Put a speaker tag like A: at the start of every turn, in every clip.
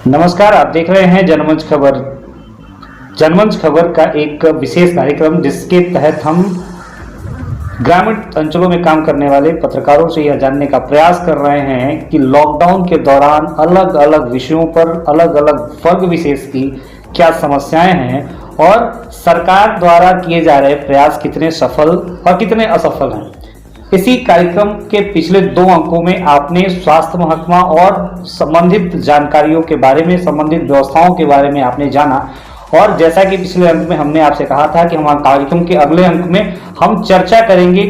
A: नमस्कार, आप देख रहे हैं जनमंच खबर। जनमंच खबर का एक विशेष कार्यक्रम जिसके तहत हम ग्रामीण अंचलों में काम करने वाले पत्रकारों से यह जानने का प्रयास कर रहे हैं कि लॉकडाउन के दौरान अलग अलग विषयों पर अलग अलग वर्ग विशेष की क्या समस्याएं हैं और सरकार द्वारा किए जा रहे प्रयास कितने सफल और कितने असफल हैं। इसी कार्यक्रम के पिछले 2 अंकों में आपने स्वास्थ्य महकमा और संबंधित जानकारियों के बारे में, संबंधित व्यवस्थाओं के बारे में आपने जाना। और जैसा कि पिछले अंक में हमने आपसे कहा था कि हम कार्यक्रम के अगले अंक में हम चर्चा करेंगे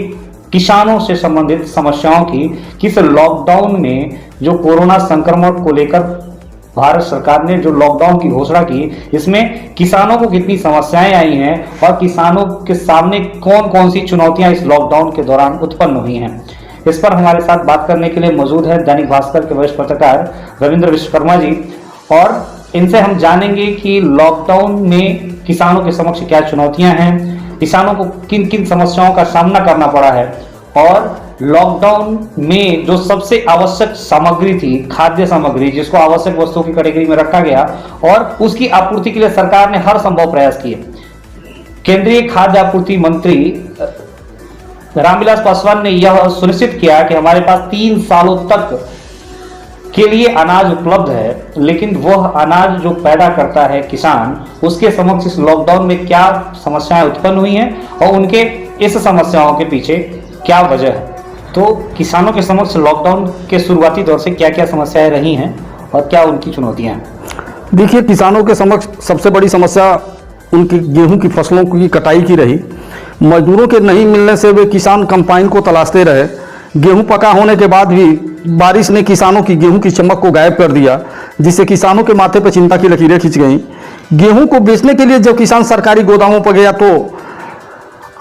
A: किसानों से संबंधित समस्याओं की, किस लॉकडाउन में जो कोरोना संक्रमण को लेकर भारत सरकार ने जो लॉकडाउन की घोषणा की, इसमें किसानों को कितनी समस्याएं आई हैं और किसानों के सामने कौन कौन सी चुनौतियां इस लॉकडाउन के दौरान उत्पन्न हुई हैं। इस पर हमारे साथ बात करने के लिए मौजूद है दैनिक भास्कर के वरिष्ठ पत्रकार रविंद्र विश्वकर्मा जी, और इनसे हम जानेंगे कि लॉकडाउन में किसानों के समक्ष क्या चुनौतियां हैं, किसानों को किन किन समस्याओं का सामना करना पड़ा है, और लॉकडाउन में जो सबसे आवश्यक सामग्री थी, खाद्य सामग्री, जिसको आवश्यक वस्तुओं की कैटेगरी में रखा गया, और उसकी आपूर्ति के लिए सरकार ने हर संभव प्रयास किए। केंद्रीय खाद्य आपूर्ति मंत्री रामविलास पासवान ने यह सुनिश्चित किया कि हमारे पास 3 सालों तक के लिए अनाज उपलब्ध है, लेकिन वह अनाज जो पैदा करता है किसान, उसके समक्ष इस लॉकडाउन में क्या समस्याएं उत्पन्न हुई हैं और उनके इस समस्याओं के पीछे क्या वजह है। तो किसानों के समक्ष लॉकडाउन के शुरुआती दौर से क्या क्या समस्याएं रही हैं और क्या उनकी चुनौतियां हैं।
B: देखिए, किसानों के समक्ष सबसे बड़ी समस्या उनकी गेहूं की फसलों की कटाई की रही। मजदूरों के नहीं मिलने से वे किसान कंपाइन को तलाशते रहे। गेहूं पका होने के बाद भी बारिश ने किसानों की गेहूं की चमक को गायब कर दिया, जिससे किसानों के माथे पर चिंता की लकीरें खिंच गईं। गेहूं को बेचने के लिए जब किसान सरकारी गोदामों पर गया तो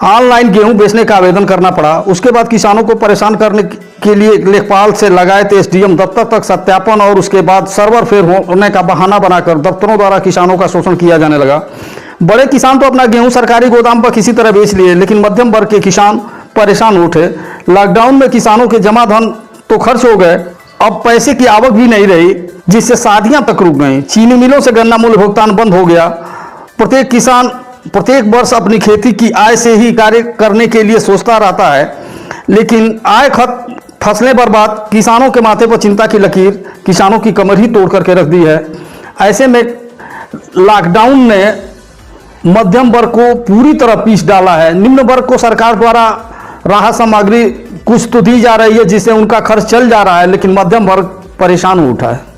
B: ऑनलाइन गेहूं बेचने का आवेदन करना पड़ा। उसके बाद किसानों को परेशान करने के लिए लेखपाल से लगाए थे एसडीएम दफ्तर तक सत्यापन, और उसके बाद सर्वर फेल होने का बहाना बनाकर दफ्तरों द्वारा किसानों का शोषण किया जाने लगा। बड़े किसान तो अपना गेहूं सरकारी गोदाम पर किसी तरह बेच लिए, लेकिन मध्यम वर्ग के किसान परेशान उठे। लॉकडाउन में किसानों के जमा धन तो खर्च हो गए, अब पैसे की आवक भी नहीं रही, जिससे शादियां तक रुक गई। चीनी मिलों से गन्ना मूल्य भुगतान बंद हो गया। प्रत्येक किसान प्रत्येक वर्ष अपनी खेती की आय से ही कार्य करने के लिए सोचता रहता है, लेकिन आय खत्म, फसलें बर्बाद, किसानों के माथे पर चिंता की लकीर किसानों की कमर ही तोड़ करके रख दी है। ऐसे में लॉकडाउन ने मध्यम वर्ग को पूरी तरह पीस डाला है। निम्न वर्ग को सरकार द्वारा राहत सामग्री कुछ तो दी जा रही है, जिससे उनका खर्च चल जा रहा है, लेकिन मध्यम वर्ग परेशान हो उठा है।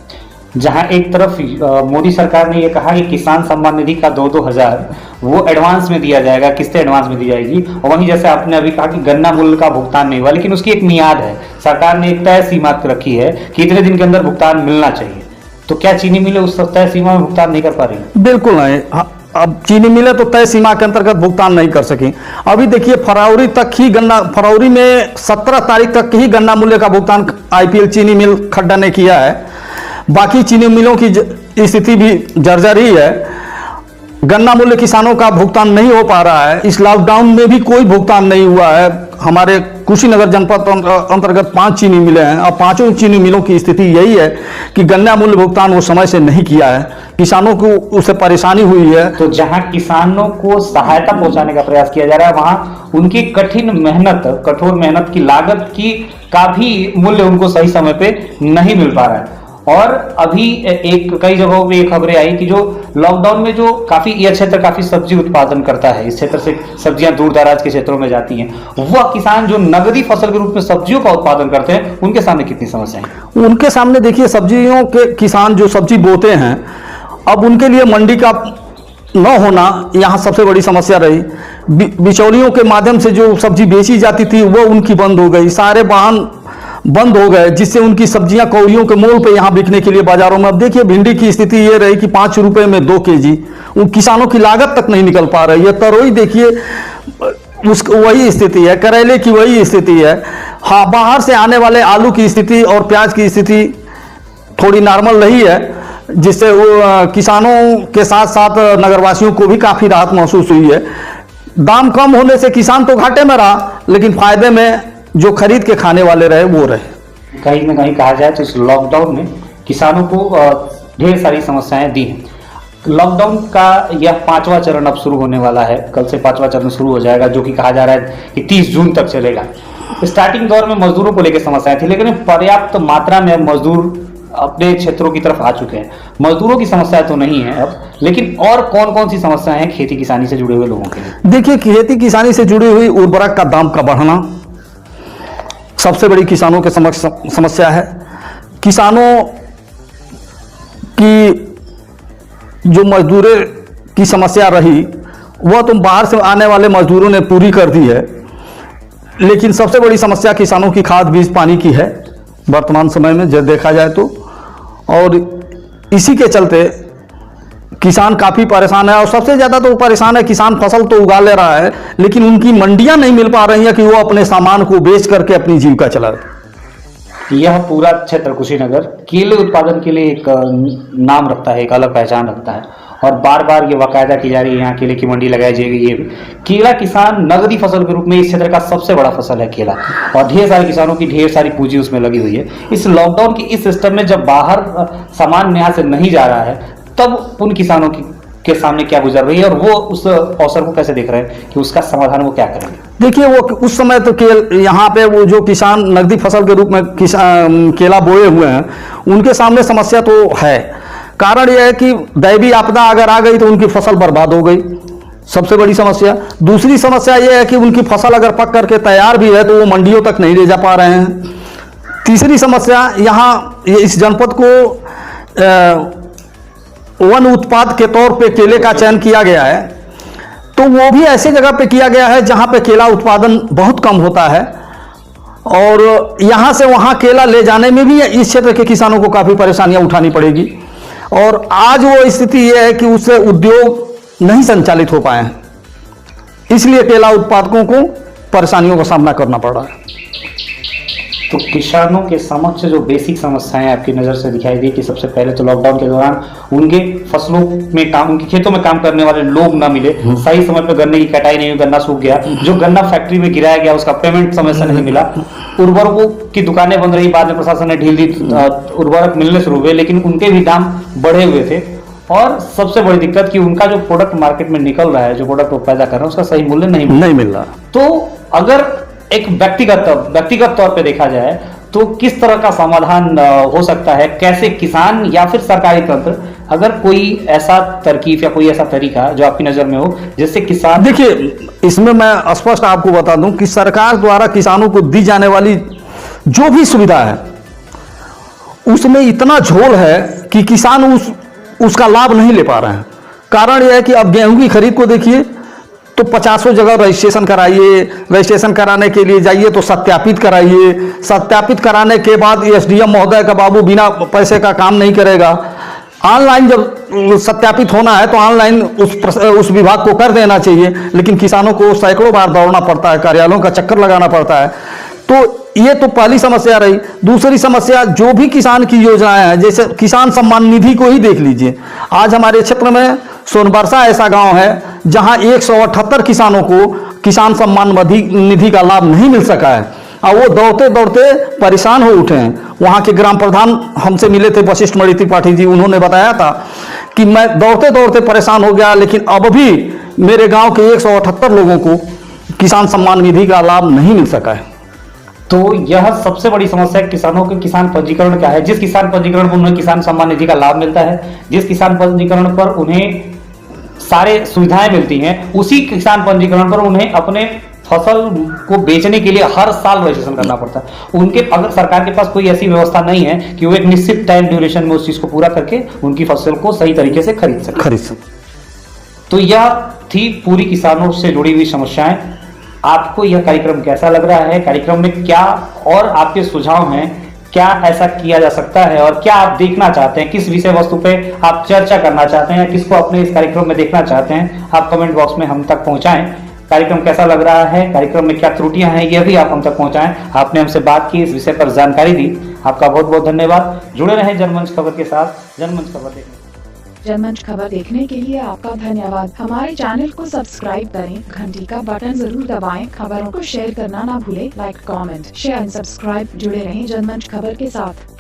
A: जहां एक तरफ मोदी सरकार ने यह कहा कि किसान सम्मान निधि का 2-2 हजार वो एडवांस में दिया जाएगा, किस्तें एडवांस में दी जाएगी, और वहीं जैसे आपने अभी कहा कि गन्ना मूल्य का भुगतान नहीं हुआ, लेकिन उसकी एक मियाद है, सरकार ने एक तय सीमा रखी है कि इतने दिन के अंदर भुगतान मिलना चाहिए। तो क्या चीनी मिलें उस तय सीमा में भुगतान नहीं कर पा रही?
B: बिल्कुल नहीं। अब चीनी मिलें तो तय सीमा के अंतर्गत भुगतान नहीं कर सकी। अभी देखिए, फरवरी में 17 तारीख तक ही गन्ना मूल्य का भुगतान आईपीएल चीनी मिल खड्डा ने किया है। बाकी चीनी मिलों की स्थिति भी जर्जर ही है। गन्ना मूल्य किसानों का भुगतान नहीं हो पा रहा है। इस लॉकडाउन में भी कोई भुगतान नहीं हुआ है। हमारे कुशीनगर जनपद अंतर्गत 5 चीनी मिलें हैं, और 5 चीनी मिलों की स्थिति यही है कि गन्ना मूल्य भुगतान वो समय से नहीं किया है। किसानों को उससे परेशानी हुई है।
A: तो जहां किसानों को सहायता पहुंचाने का प्रयास किया जा रहा है, वहां उनकी कठोर मेहनत की लागत की का भी मूल्य उनको सही समय पे नहीं मिल पा रहा है। और अभी कई जगहों पे खबरें आई कि जो लॉकडाउन में जो काफी यह क्षेत्र काफी सब्जी उत्पादन करता है, इस क्षेत्र से सब्जियां दूर दराज के क्षेत्रों में जाती हैं, वह किसान जो नगदी फसल के रूप में सब्जियों का उत्पादन करते हैं, उनके सामने कितनी समस्याएं हैं?
B: उनके सामने देखिए, सब्जियों के किसान जो सब्जी बोते हैं, अब उनके लिए मंडी का न होना यहाँ सबसे बड़ी समस्या रही। बिचौलियों के माध्यम से जो सब्जी बेची जाती थी वो उनकी बंद हो गई। सारे वाहन बंद हो गए, जिससे उनकी सब्जियां कौड़ियों के मोल पे यहाँ बिकने के लिए बाजारों में। अब देखिए, भिंडी की स्थिति ये रही कि 5 रुपए में 2 केजी, उन किसानों की लागत तक नहीं निकल पा रही है। तरोई देखिए, वही स्थिति है। करेले की वही स्थिति है। हाँ, बाहर से आने वाले आलू की स्थिति और प्याज की स्थिति थोड़ी नॉर्मल रही है, जिससे वो किसानों के साथ साथ नगरवासियों को भी काफ़ी राहत महसूस हुई है। दाम कम होने से किसान तो घाटे में रहा, लेकिन फायदे में जो खरीद के खाने वाले रहे वो रहे।
A: कहीं ना कहीं कहा जाए तो इस लॉकडाउन में किसानों को ढेर सारी समस्याएं दी हैं। लॉकडाउन का यह 5वां चरण अब शुरू होने वाला है। कल से 5वां चरण शुरू हो जाएगा, जो कि कहा जा रहा है कि 30 जून तक चलेगा। स्टार्टिंग दौर में मजदूरों को लेकर समस्याएं थी, लेकिन पर्याप्त मात्रा में अब मजदूर अपने क्षेत्रों की तरफ आ चुके हैं। मजदूरों की समस्या तो नहीं है अब, लेकिन और कौन कौन सी समस्याएं हैं खेती किसानी से जुड़े हुए लोगों के लिए?
B: देखिए, खेती किसानी से जुड़ी हुई उर्वरक का दाम का बढ़ना सबसे बड़ी किसानों के समस्या है। किसानों की जो मजदूरों की समस्या रही वह तो बाहर से आने वाले मजदूरों ने पूरी कर दी है, लेकिन सबसे बड़ी समस्या किसानों की खाद बीज पानी की है वर्तमान समय में जब देखा जाए तो। और इसी के चलते किसान काफ़ी परेशान है, और सबसे ज़्यादा तो परेशान है किसान। फसल तो उगा ले रहा है, लेकिन उनकी मंडियां नहीं मिल पा रही हैं कि वो अपने सामान को बेच करके अपनी जीविका चलाए।
A: यह पूरा क्षेत्र कुशीनगर केले उत्पादन के लिए एक नाम रखता है, एक अलग पहचान रखता है, और बार बार ये वाकायदा की जा रही है यहाँ केले की मंडी लगाई जाएगी। ये केला किसान नगदी फसल के रूप में इस क्षेत्र का सबसे बड़ा फसल है केला, और ढेर सारे किसानों की ढेर सारी पूंजी उसमें लगी हुई है। इस लॉकडाउन की इस सिस्टम में जब बाहर सामान यहाँ से नहीं जा रहा है, तब उन किसानों के सामने क्या गुजर रही है, और वो उस अवसर को कैसे देख रहे हैं कि उसका समाधान वो क्या करेंगे?
B: देखिए, वो उस समय तो यहाँ पे वो जो किसान नगदी फसल के रूप में केला बोए हुए हैं, उनके सामने समस्या तो है। कारण यह है कि दैवीय आपदा अगर आ गई तो उनकी फसल बर्बाद हो गई, सबसे बड़ी समस्या। दूसरी समस्या यह है कि उनकी फसल अगर पक करके तैयार भी है तो वो मंडियों तक नहीं ले जा पा रहे हैं। तीसरी समस्या, यहाँ इस जनपद को वन उत्पाद के तौर पे केले का चयन किया गया है, तो वो भी ऐसे जगह पे किया गया है जहाँ पे केला उत्पादन बहुत कम होता है, और यहाँ से वहाँ केला ले जाने में भी इस क्षेत्र के किसानों को काफ़ी परेशानियाँ उठानी पड़ेगी। और आज वो स्थिति ये है कि उससे उद्योग नहीं संचालित हो पाए हैं, इसलिए केला उत्पादकों को परेशानियों का सामना करना पड़ रहा है।
A: तो किसानों के समक्ष जो बेसिक समस्याएं आपकी नज़र से दिखाई दी कि सबसे पहले तो लॉकडाउन के दौरान उनके फसलों में काम, उनके खेतों में काम करने वाले लोग ना मिले, सही समय पर गन्ने की कटाई नहीं हुई, गन्ना सूख गया, जो गन्ना फैक्ट्री में गिराया गया उसका पेमेंट समय से नहीं मिला, उर्वरकों की दुकानें बंद रही, बाद में प्रशासन ने ढील दी, उर्वरक मिलने शुरू हुए लेकिन उनके भी दाम बढ़े हुए थे, और सबसे बड़ी दिक्कत कि उनका जो प्रोडक्ट मार्केट में निकल रहा है, जो प्रोडक्ट वो पैदा कर रहे हैं, उसका सही मूल्य नहीं मिल रहा। तो अगर एक व्यक्तिगत तौर पे देखा जाए तो किस तरह का समाधान हो सकता है? कैसे किसान या फिर सरकारी तंत्र, अगर कोई ऐसा तरकीब या कोई ऐसा तरीका जो आपकी नजर में हो जिससे किसान...
B: देखिए, इसमें मैं स्पष्ट आपको बता दूं कि सरकार द्वारा किसानों को दी जाने वाली जो भी सुविधा है उसमें इतना झोल है कि किसान उसका लाभ नहीं ले पा रहे हैं। कारण यह है कि अब गेहूं की खरीद को देखिए तो 50 जगह रजिस्ट्रेशन कराइए, रजिस्ट्रेशन कराने के लिए जाइए तो सत्यापित कराइए, सत्यापित कराने के बाद एसडीएम महोदय का बाबू बिना पैसे का काम नहीं करेगा। ऑनलाइन जब सत्यापित होना है तो ऑनलाइन उस विभाग को कर देना चाहिए, लेकिन किसानों को सैकड़ों बार दौड़ना पड़ता है, कार्यालयों का चक्कर लगाना पड़ता है। तो ये तो पहली समस्या रही। दूसरी समस्या, जो भी किसान की योजनाएं हैं, जैसे किसान सम्मान निधि को ही देख लीजिए। आज हमारे क्षेत्र में सोनबरसा ऐसा गांव है जहां 178 किसानों को किसान सम्मान निधि का लाभ नहीं मिल सका है, और वो दौड़ते दौड़ते परेशान हो उठे हैं। वहाँ के ग्राम प्रधान हमसे मिले थे, वशिष्ठ मणि त्रिपाठी जी, उन्होंने बताया था कि मैं दौड़ते दौड़ते परेशान हो गया, लेकिन अब भी मेरे गाँव के 178 लोगों को किसान सम्मान निधि का लाभ नहीं मिल सका है।
A: तो यह सबसे बड़ी समस्या किसानों के किसान पंजीकरण का है। जिस किसान पंजीकरण पर उन्हें किसान सम्मान निधि का लाभ मिलता है, जिस किसान पंजीकरण पर उन्हें सारे सुविधाएं मिलती हैं, उसी किसान पंजीकरण पर उन्हें अपने फसल को बेचने के लिए हर साल रजिस्ट्रेशन करना पड़ता है। उनके अगर सरकार के पास कोई ऐसी व्यवस्था नहीं है कि वो एक निश्चित टाइम ड्यूरेशन में उस चीज को पूरा करके उनकी फसल को सही तरीके से खरीद सके। तो यह थी पूरी किसानों से जुड़ी हुई समस्याएं। आपको यह कार्यक्रम कैसा लग रहा है? कार्यक्रम में क्या और आपके सुझाव हैं? क्या ऐसा किया जा सकता है, और क्या आप देखना चाहते हैं? किस विषय वस्तु पे आप चर्चा करना चाहते हैं, या किसको अपने इस कार्यक्रम में देखना चाहते हैं? आप कमेंट बॉक्स में हम तक पहुंचाएं। कार्यक्रम कैसा लग रहा है, कार्यक्रम में क्या त्रुटियां हैं, यह भी आप हम तक पहुंचाएं। आपने हमसे बात की, इस विषय पर जानकारी दी, आपका बहुत बहुत धन्यवाद। जुड़े रहें जनमंच खबर के साथ। जनमंच खबर देखने
C: जनमंच खबर देखने के लिए आपका धन्यवाद। हमारे चैनल को सब्सक्राइब करें, घंटी का बटन जरूर दबाएं, खबरों को शेयर करना ना भूलें। Like, comment, share and subscribe. जुड़े रहें जनमंच खबर के साथ।